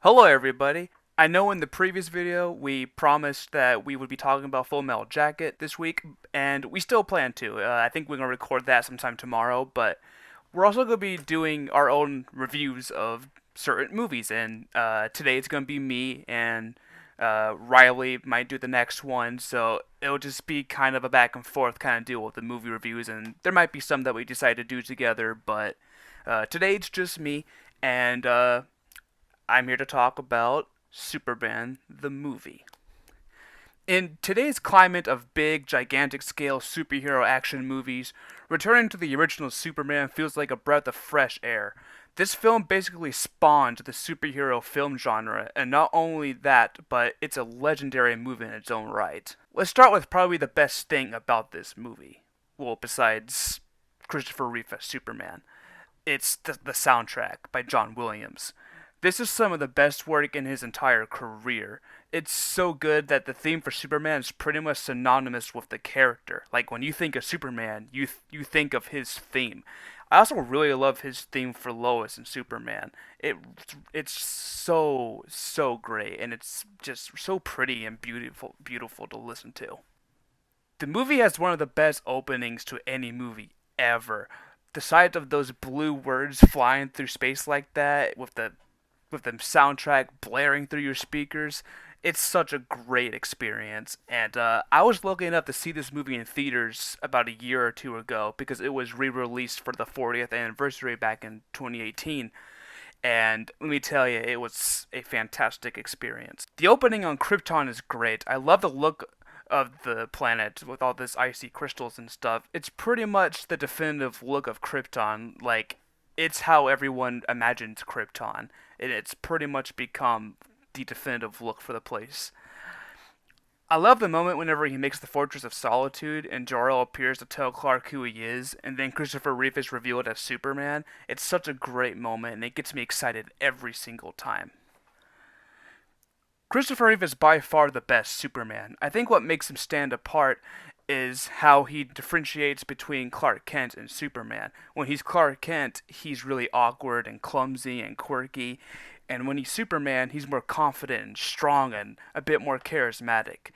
Hello, everybody. I know in the previous video we promised that we would be talking about Full Metal Jacket this week, and we still plan to. I think we're going to record that sometime tomorrow, but we're also going to be doing our own reviews of certain movies, and today it's going to be me, and Riley might do the next one, so it'll just be kind of a back and forth kind of deal with the movie reviews, and there might be some that we decide to do together, but today it's just me, and I'm here to talk about Superman the movie. In today's climate of big, gigantic scale superhero action movies, returning to the original Superman feels like a breath of fresh air. This film basically spawned the superhero film genre, and not only that, but it's a legendary movie in its own right. Let's start with probably the best thing about this movie. Well, besides Christopher Reeve as Superman. It's the soundtrack by John Williams. This is some of the best work in his entire career. It's so good that the theme for Superman is pretty much synonymous with the character. Like when you think of Superman, you think of his theme. I also really love his theme for Lois and Superman. It's so great, and it's just so pretty and beautiful to listen to. The movie has one of the best openings to any movie ever. The sight of those blue words flying through space like that, with the soundtrack blaring through your speakers, it's such a great experience. And I was lucky enough to see this movie in theaters about a year or two ago because it was re-released for the 40th anniversary back in 2018. And let me tell you, it was a fantastic experience. The opening on Krypton is great. I love the look of the planet with all this icy crystals and stuff. It's pretty much the definitive look of Krypton. Like, it's how everyone imagines Krypton. And it's pretty much become the definitive look for the place. I love the moment whenever he makes the Fortress of Solitude and Jor-El appears to tell Clark who he is, and then Christopher Reeve is revealed as Superman. It's such a great moment, and it gets me excited every single time. Christopher Reeve is by far the best Superman. I think what makes him stand apart is how he differentiates between Clark Kent and Superman. When he's Clark Kent, he's really awkward and clumsy and quirky, and when he's Superman, he's more confident and strong and a bit more charismatic.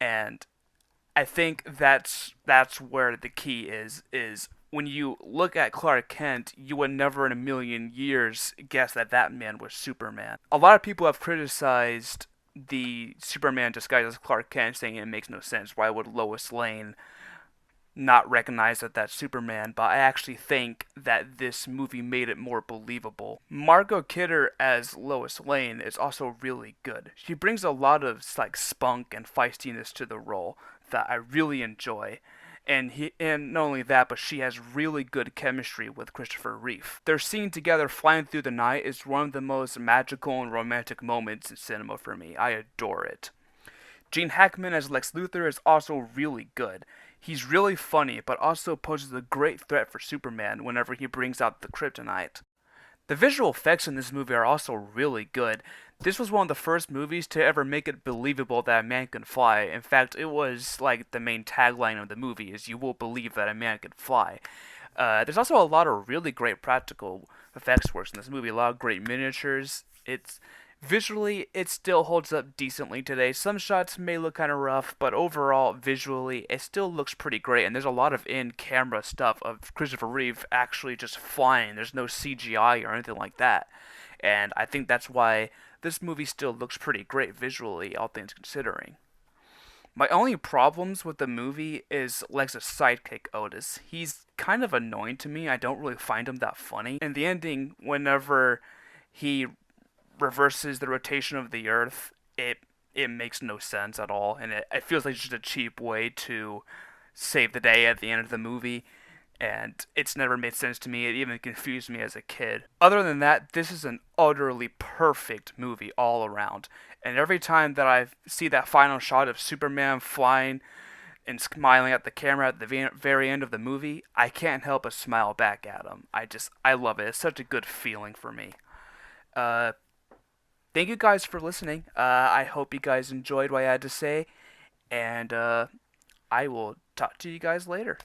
And I think that's where the key is when you look at Clark Kent, you would never in a million years guess that that man was Superman. A lot of people have criticized the Superman disguised as Clark Kent, saying it makes no sense. Why would Lois Lane not recognize that that's Superman? But I actually think that this movie made it more believable. Margot Kidder as Lois Lane is also really good. She brings a lot of like spunk and feistiness to the role that I really enjoy. And not only that, but she has really good chemistry with Christopher Reeve. Their scene together flying through the night is one of the most magical and romantic moments in cinema for me. I adore it. Gene Hackman as Lex Luthor is also really good. He's really funny, but also poses a great threat for Superman whenever he brings out the kryptonite. The visual effects in this movie are also really good. This was one of the first movies to ever make it believable that a man can fly. In fact, it was like the main tagline of the movie is "You will believe that a man can fly." There's also a lot of really great practical effects works in this movie. A lot of great miniatures. It's visually it still holds up decently today. Some shots may look kind of rough, but overall visually it still looks pretty great. And there's a lot of in-camera stuff of Christopher Reeve actually just flying. There's no CGI or anything like that. And I think that's why this movie still looks pretty great visually, all things considering. My only problems with the movie is Lex's sidekick, Otis. He's kind of annoying to me. I don't really find him that funny. In the ending, whenever he reverses the rotation of the Earth, it makes no sense at all, and it feels like just a cheap way to save the day at the end of the movie. And it's never made sense to me. It even confused me as a kid. Other than that, this is an utterly perfect movie all around. And every time that I see that final shot of Superman flying and smiling at the camera at the very end of the movie, I can't help but smile back at him. I love it. It's such a good feeling for me. Uh, Thank you guys for listening. I hope you guys enjoyed what I had to say, and I will talk to you guys later.